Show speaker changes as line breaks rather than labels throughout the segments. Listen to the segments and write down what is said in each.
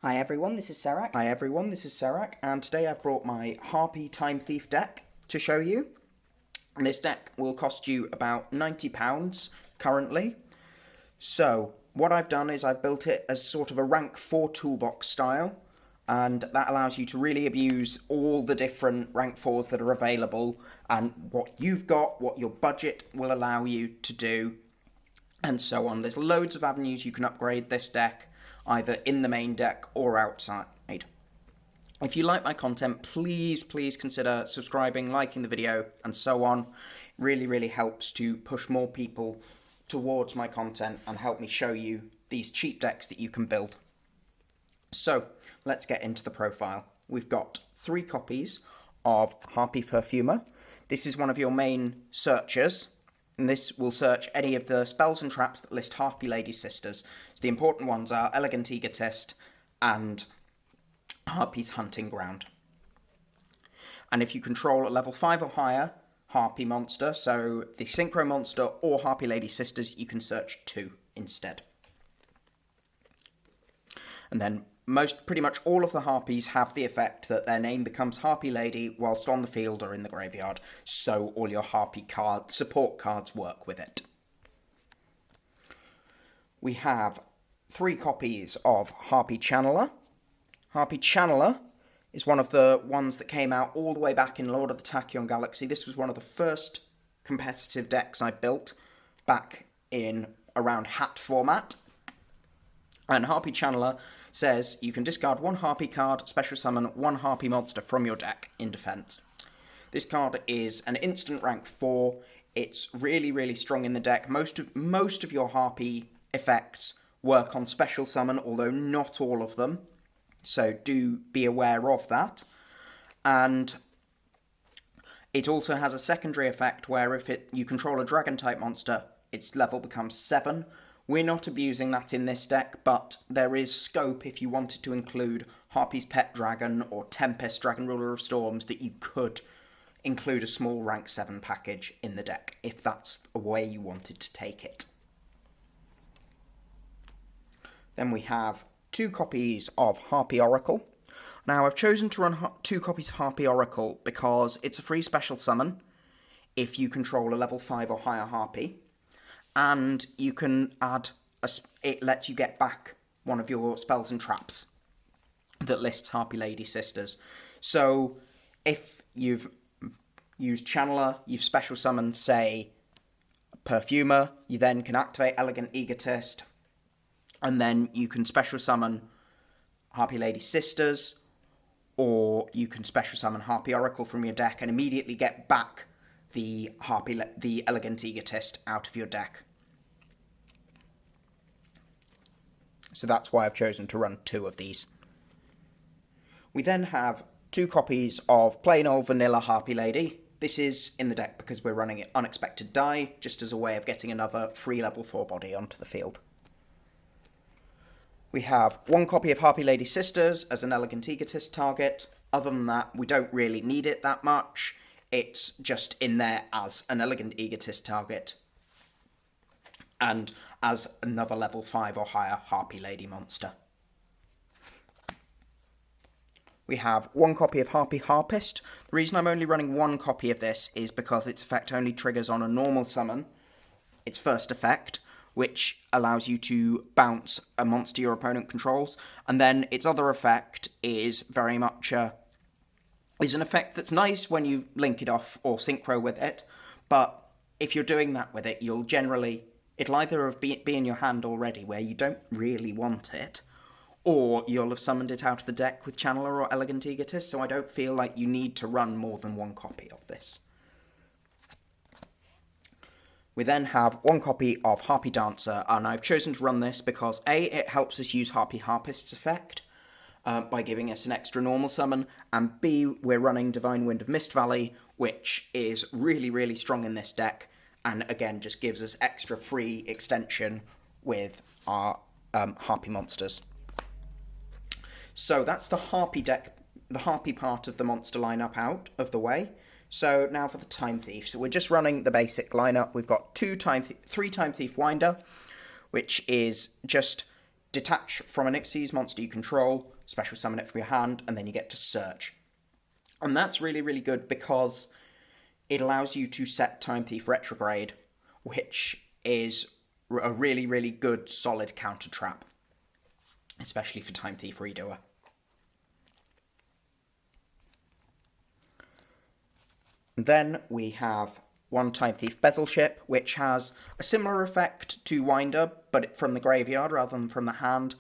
Hi everyone, this is Serac, and today I've brought my Harpie Time Thief deck to show you. And this deck will cost you about £90 currently. So what I've done is I've built it as sort of a rank 4 toolbox style, and that allows you to really abuse all the different rank 4s that are available and what you've got, what your budget will allow you to do, and so on. There's loads of avenues you can upgrade this deck, either in the main deck or outside. If you like my content, please consider subscribing, liking the video, and so on. It really helps to push more people towards my content and help me show you these cheap decks that you can build. So let's get into the profile. We've got 3 copies of Harpie Perfumer. This is one of your main searchers, and this will search any of the spells and traps that list Harpie Ladies sisters. So the important ones are Elegant Egotist and Harpie's Hunting Ground. And if you control a level 5 or higher Harpie monster, so the Synchro monster or Harpie Lady sisters, you can search 2 instead. And then pretty much all of the Harpies have the effect that their name becomes Harpie Lady whilst on the field or in the graveyard, so all your Harpie support cards work with it. We have 3 copies of Harpie Channeler. Harpie Channeler is one of the ones that came out all the way back in Lord of the Tachyon Galaxy. This was one of the first competitive decks I built back in around hat format. And Harpie Channeler says you can discard 1 Harpie card, special summon 1 Harpie monster from your deck in defense. This card is an instant rank 4. It's really strong in the deck. Most of your Harpie effects work on special summon, although not all of them. So do be aware of that. And it also has a secondary effect where if you control a dragon type monster, its level becomes 7. We're not abusing that in this deck, but there is scope if you wanted to include Harpie's Pet Dragon or Tempest, Dragon Ruler of Storms, that you could include a small rank 7 package in the deck, if that's a way you wanted to take it. Then we have 2 copies of Harpie Oracle. Now, I've chosen to run 2 copies of Harpie Oracle because it's a free special summon if you control a level 5 or higher Harpie, and you can add, it lets you get back one of your spells and traps that lists Harpie Lady sisters. So, if you've used Channeler, you've special summoned, say, Perfumer, you then can activate Elegant Egotist, and then you can special summon Harpie Lady sisters, or you can special summon Harpie Oracle from your deck and immediately get back the Elegant Egotist out of your deck. So that's why I've chosen to run 2 of these. We then have 2 copies of plain old vanilla Harpie Lady. This is in the deck because we're running it Unexpected Die, just as a way of getting another free level 4 body onto the field. We have 1 copy of Harpie Lady Sisters as an Elegant Egotist target. Other than that, we don't really need it that much. It's just in there as an Elegant Egotist target and as another level 5 or higher Harpie Lady monster. We have 1 copy of Harpie Harpist. The reason I'm only running 1 copy of this is because its effect only triggers on a normal summon, its first effect, which allows you to bounce a monster your opponent controls, and then its other effect is very much is an effect that's nice when you link it off or synchro with it, but if you're doing that with it, it'll either be in your hand already where you don't really want it, or you'll have summoned it out of the deck with Channeler or Elegant Egotist, so I don't feel like you need to run more than 1 copy of this. We then have 1 copy of Harpie Dancer, and I've chosen to run this because A, it helps us use Harpie Harpist's effect by giving us an extra normal summon, and B, we're running Divine Wind of Mist Valley, which is really strong in this deck, and again just gives us extra free extension with our Harpie monsters. So that's the Harpie deck, the Harpie part of the monster lineup out of the way. So now for the Time Thief. So we're just running the basic lineup. We've got 3 Time Thief Winder, which is just detach from an Xyz monster you control, special summon it from your hand, and then you get to search. And that's really, really good because it allows you to set Time Thief Retrograde, which is a really, really good, solid counter trap, especially for Time Thief Redoer. Then we have one Time Thief Bezel Ship, which has a similar effect to Winder, but from the graveyard rather than from the hand,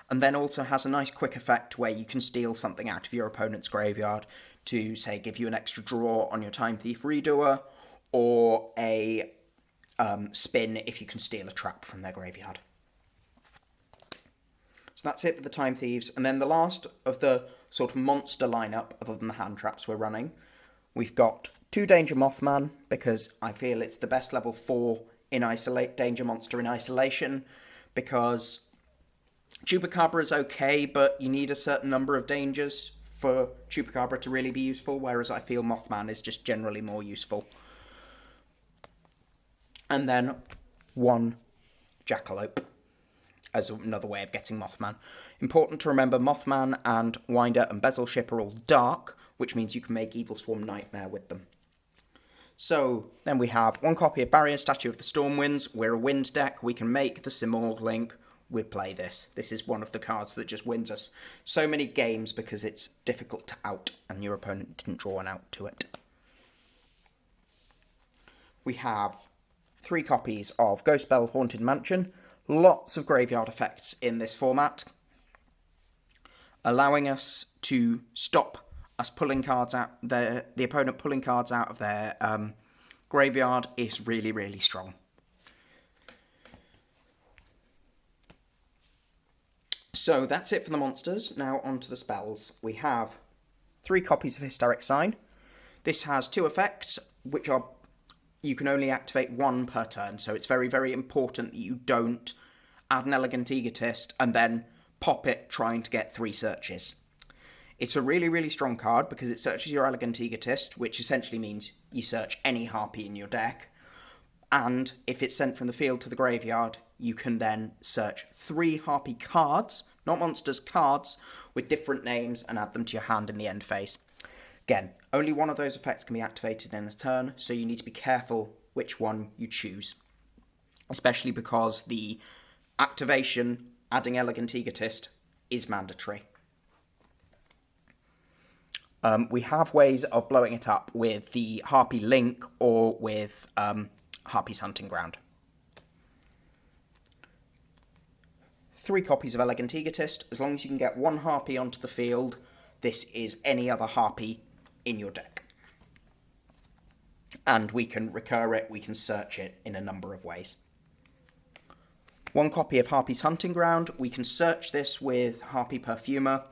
and then also has a nice quick effect where you can steal something out of your opponent's graveyard to, say, give you an extra draw on your Time Thief Redoer, or a spin if you can steal a trap from their graveyard. So that's it for the Time Thieves, and then the last of the sort of monster lineup, other than the hand traps we're running, we've got 2 Danger Mothman, because I feel it's the best level 4 Danger Monster in isolation, because Chupacabra is okay, but you need a certain number of dangers for Chupacabra to really be useful, whereas I feel Mothman is just generally more useful. And then 1 Jackalope as another way of getting Mothman. Important to remember, Mothman and Winder and Bezel Ship are all dark, which means you can make Evil Swarm Nightmare with them. So, then we have 1 copy of Barrier Statue of the Stormwinds. We're a wind deck. We can make the Simorgh Link. We play this. This is one of the cards that just wins us so many games because it's difficult to out, and your opponent didn't draw an out to it. We have 3 copies of Ghostbell Haunted Mansion. Lots of graveyard effects in this format, allowing us to stop us pulling cards out, the opponent pulling cards out of their graveyard is really, really strong. So that's it for the monsters. Now on to the spells. We have 3 copies of Hysteric Sign. This has 2 effects, which are, you can only activate 1 per turn, so it's very, very important that you don't add an Elegant Egotist and then pop it trying to get 3 searches. It's a really, really strong card because it searches your Elegant Egotist, which essentially means you search any Harpie in your deck. And if it's sent from the field to the graveyard, you can then search 3 Harpie cards, not monsters, cards, with different names and add them to your hand in the end phase. Again, only one of those effects can be activated in a turn, so you need to be careful which one you choose. Especially because the activation, adding Elegant Egotist, is mandatory. We have ways of blowing it up with the Harpie Link or with Harpie's Hunting Ground. 3 copies of Elegant Egotist. As long as you can get 1 Harpie onto the field, this is any other Harpie in your deck. And we can recur it, we can search it in a number of ways. 1 copy of Harpie's Hunting Ground. We can search this with Harpie Perfumer.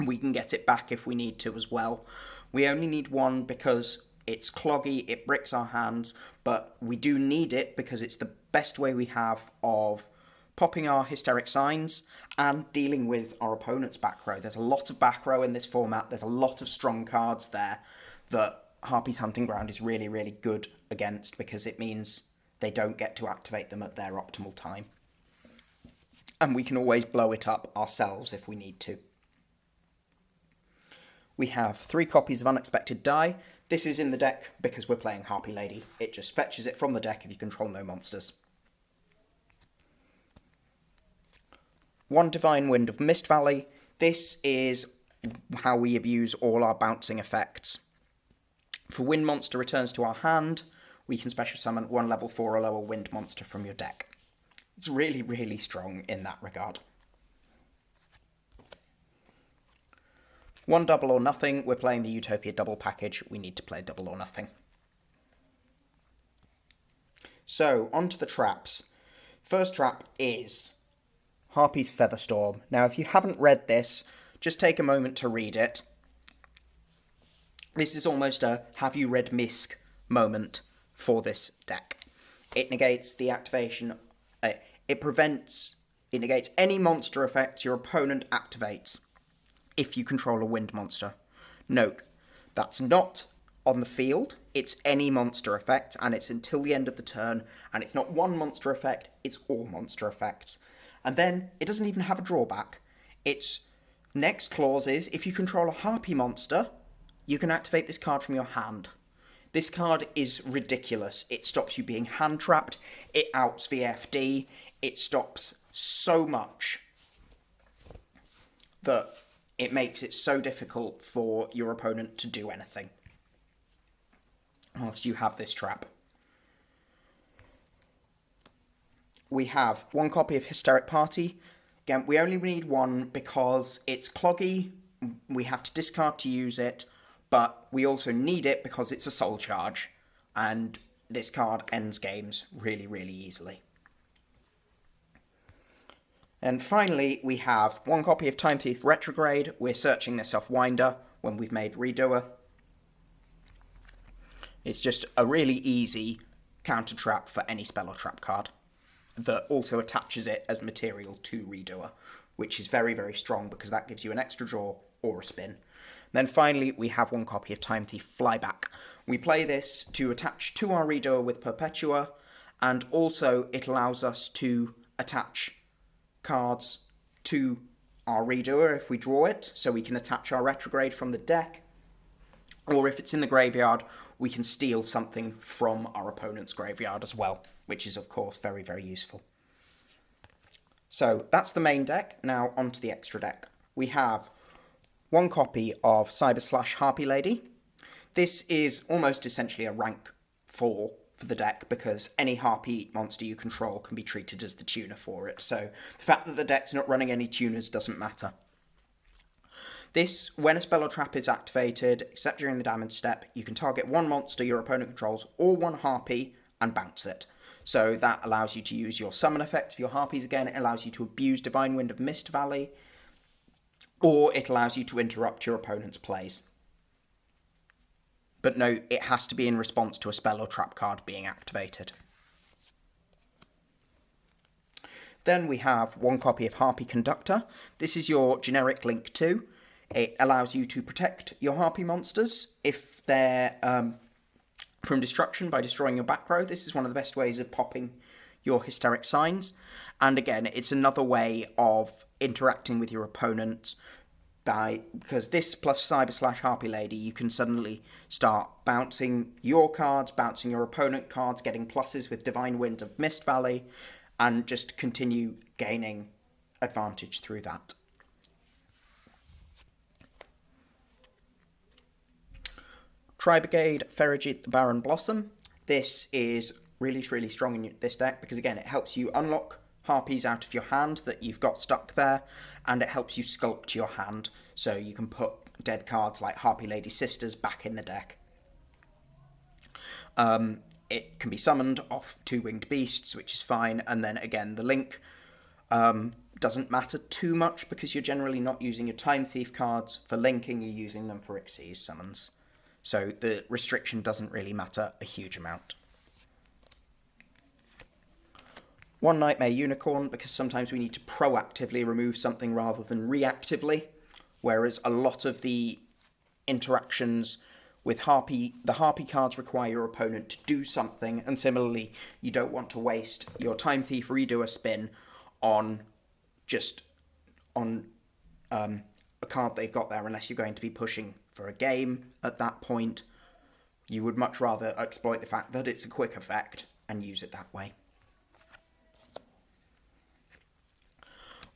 We can get it back if we need to as well. We only need 1 because it's cloggy, it bricks our hands, but we do need it because it's the best way we have of popping our Hysteric Signs and dealing with our opponent's back row. There's a lot of back row in this format. There's a lot of strong cards there that Harpie's Hunting Ground is really, really good against because it means they don't get to activate them at their optimal time. And we can always blow it up ourselves if we need to. We have 3 copies of Unexpected Die. This is in the deck because we're playing Harpie Lady. It just fetches it from the deck if you control no monsters. 1 Divine Wind of Mist Valley. This is how we abuse all our bouncing effects. If a wind monster returns to our hand, we can special summon 1 level 4 or lower wind monster from your deck. It's really, really strong in that regard. 1 Double or Nothing. We're playing the Utopia double package. We need to play Double or Nothing. So, on to the traps. First trap is Harpie's Featherstorm. Now, if you haven't read this, just take a moment to read it. This is almost a have you read Misk moment for this deck. It negates the activation. It negates any monster effect your opponent activates if you control a wind monster. Note, that's not on the field, it's any monster effect, and it's until the end of the turn, and it's not 1 monster effect, it's all monster effects. And then it doesn't even have a drawback. Its next clause is, if you control a Harpie monster, you can activate this card from your hand. This card is ridiculous. It stops you being hand trapped. It outs VFD. It stops so much that it makes it so difficult for your opponent to do anything whilst you have this trap. We have one copy of Hysteric Party. Again, we only need one because it's cloggy. We have to discard to use it, but we also need it because it's a soul charge, and this card ends games really, really easily. And finally, we have one copy of Time Thief Retrograde. We're searching this off Winder when we've made Redoer. It's just a really easy counter trap for any spell or trap card that also attaches it as material to Redoer, which is very, very strong because that gives you an extra draw or a spin. Then finally, we have one copy of Time Thief Flyback. We play this to attach to our Redoer with Perpetua, and also it allows us to attach cards to our Redoer if we draw it, so we can attach our Retrograde from the deck, or if it's in the graveyard, we can steal something from our opponent's graveyard as well, which is, of course, very, very useful. So that's the main deck. Now onto the extra deck. We have one copy of Cyber / Harpie Lady. This is almost essentially a rank 4 for the deck because any Harpie monster you control can be treated as the tuner for it. So the fact that the deck's not running any tuners doesn't matter. This, when a spell or trap is activated, except during the damage step, you can target one monster your opponent controls or one Harpie and bounce it. So that allows you to use your summon effect for your Harpies again. It allows you to abuse Divine Wind of Mist Valley, or it allows you to interrupt your opponent's plays. But note, it has to be in response to a spell or trap card being activated. Then we have one copy of Harpie Conductor. This is your generic Link 2. It allows you to protect your Harpie monsters if they're from destruction by destroying your back row. This is one of the best ways of popping your Hysteric Signs. And again, it's another way of interacting with your opponent because this plus Cyber / Harpie Lady, you can suddenly start bouncing your cards, bouncing your opponent cards, getting pluses with Divine Wind of Mist Valley, and just continue gaining advantage through that. Tri-Brigade Ferrigid the Baron Blossom. This is really, really strong in this deck because, again, it helps you unlock Harpies out of your hand that you've got stuck there, and it helps you sculpt your hand so you can put dead cards like Harpie Lady Sisters back in the deck. It can be summoned off 2 winged beasts, which is fine, and then again the link doesn't matter too much because you're generally not using your Time Thief cards for linking, you're using them for Xyz summons. So the restriction doesn't really matter a huge amount. One Nightmare Unicorn, because sometimes we need to proactively remove something rather than reactively, whereas a lot of the interactions with the Harpie cards require your opponent to do something, and similarly, you don't want to waste your Time Thief Redo a spin on a card they've got there unless you're going to be pushing for a game at that point. You would much rather exploit the fact that it's a quick effect and use it that way.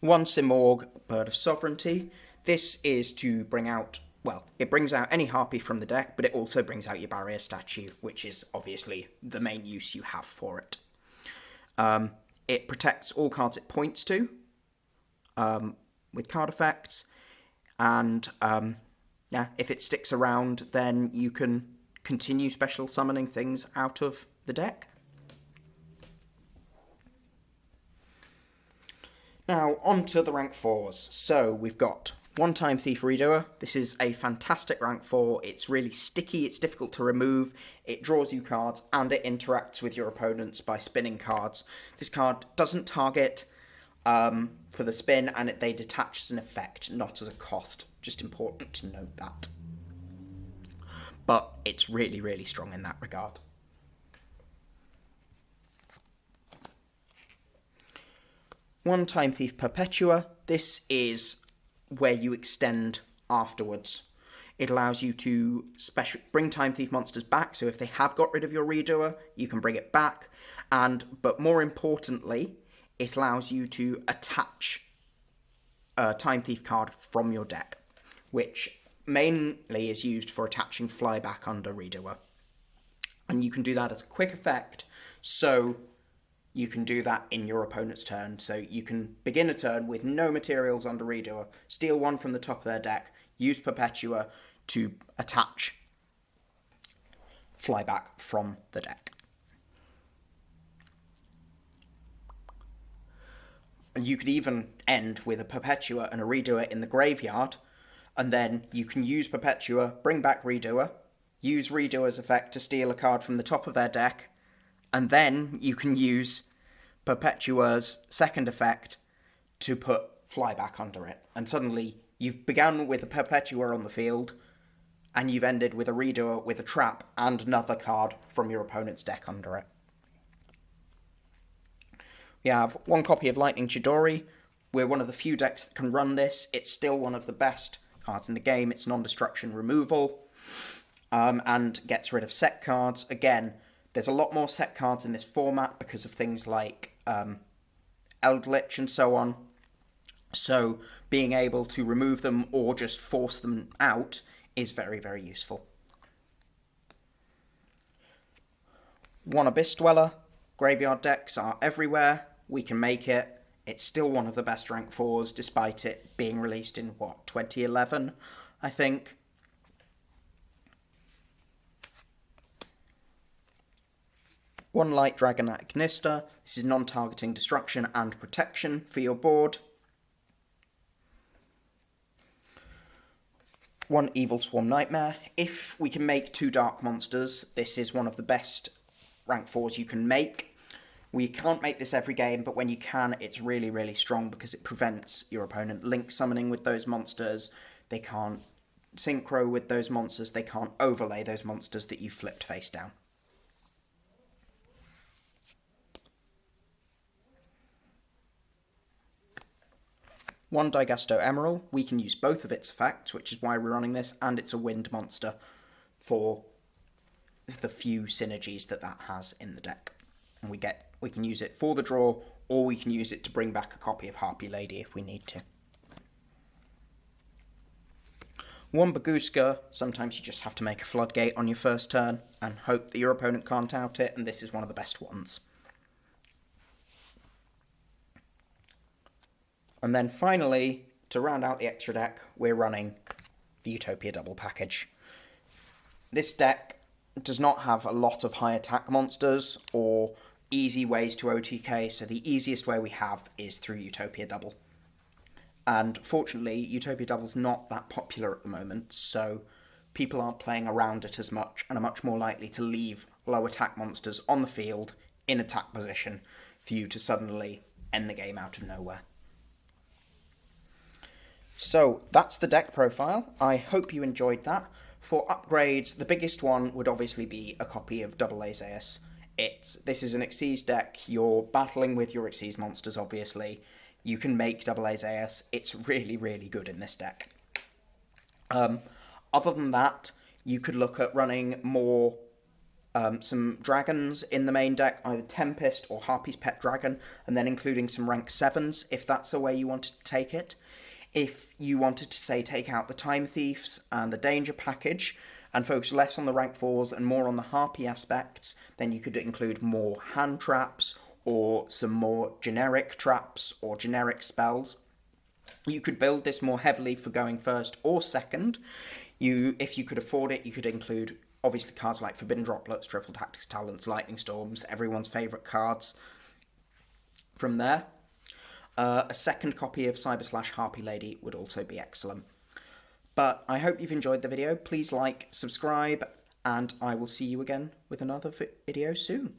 One Simorg, Bird of Sovereignty. This is to bring out, well, it brings out any Harpie from the deck, but it also brings out your barrier statue, which is obviously the main use you have for it. It protects all cards it points to with card effects, and if it sticks around, then you can continue special summoning things out of the deck. Now, on to the rank 4s. So, we've got one Time Thief Redoer. This is a fantastic rank 4. It's really sticky, it's difficult to remove, it draws you cards, and it interacts with your opponents by spinning cards. This card doesn't target for the spin, and they detach as an effect, not as a cost. Just important to note that. But it's really, really strong in that regard. One Time Thief Perpetua. This is where you extend afterwards. It allows you to bring Time Thief monsters back, so if they have got rid of your redoer, you can bring it back. But more importantly, it allows you to attach a Time Thief card from your deck, which mainly is used for attaching flyback under redoer. And you can do that as a quick effect, so you can do that in your opponent's turn. So you can begin a turn with no materials under redoer, steal one from the top of their deck, use Perpetua to attach flyback from the deck. And you could even end with a Perpetua and a redoer in the graveyard, and then you can use Perpetua, bring back redoer, use redoer's effect to steal a card from the top of their deck, and then you can use Perpetua's second effect to put flyback under it. And suddenly you've begun with a Perpetua on the field, and you've ended with a redoer with a trap and another card from your opponent's deck under it. We have one copy of Lightning Chidori. We're one of the few decks that can run this. It's still one of the best cards in the game. It's non-destruction removal, and gets rid of set cards. Again, there's a lot more set cards in this format because of things like Eldritch and so on. So being able to remove them or just force them out is very, very useful. One Abyss Dweller. Graveyard decks are everywhere. We can make it. It's still one of the best rank 4s, despite it being released in, 2011, I think. One Light Dragon Agnista. This is non-targeting destruction and protection for your board. One Evil Swarm Nightmare. If we can make 2 dark monsters, this is one of the best rank 4s you can make. We can't make this every game, but when you can, it's really, really strong because it prevents your opponent link summoning with those monsters. They can't synchro with those monsters. They can't overlay those monsters that you flipped face down. One Digasto Emerald. We can use both of its effects, which is why we're running this, and it's a wind monster for the few synergies that has in the deck. And we can use it for the draw, or we can use it to bring back a copy of Harpie Lady if we need to. One Baguska. Sometimes you just have to make a floodgate on your first turn and hope that your opponent can't out it, and this is one of the best ones. And then finally, to round out the extra deck, we're running the Utopia double package. This deck does not have a lot of high attack monsters or easy ways to OTK, so the easiest way we have is through Utopia double. And fortunately, Utopia double's not that popular at the moment, so people aren't playing around it as much and are much more likely to leave low attack monsters on the field in attack position for you to suddenly end the game out of nowhere. So that's the deck profile. I hope you enjoyed that. For upgrades, the biggest one would obviously be a copy of Double Azeus. This is an Xyz deck. You're battling with your Xyz monsters, obviously. You can make Double Azeus. It's really, really good in this deck. Other than that, you could look at running more some dragons in the main deck, either Tempest or Harpie's Pet Dragon, and then including some rank 7s, if that's the way you wanted to take it. If you wanted to, say, take out the Time Thieves and the Danger package and focus less on the rank 4s and more on the Harpie aspects, then you could include more hand traps or some more generic traps or generic spells. You could build this more heavily for going first or second. If you could afford it, you could include, obviously, cards like Forbidden Droplets, Triple Tactics Talents, Lightning Storms, everyone's favourite cards from there. A second copy of Cyber/Harpie Lady would also be excellent. But I hope you've enjoyed the video. Please like, subscribe, and I will see you again with another video soon.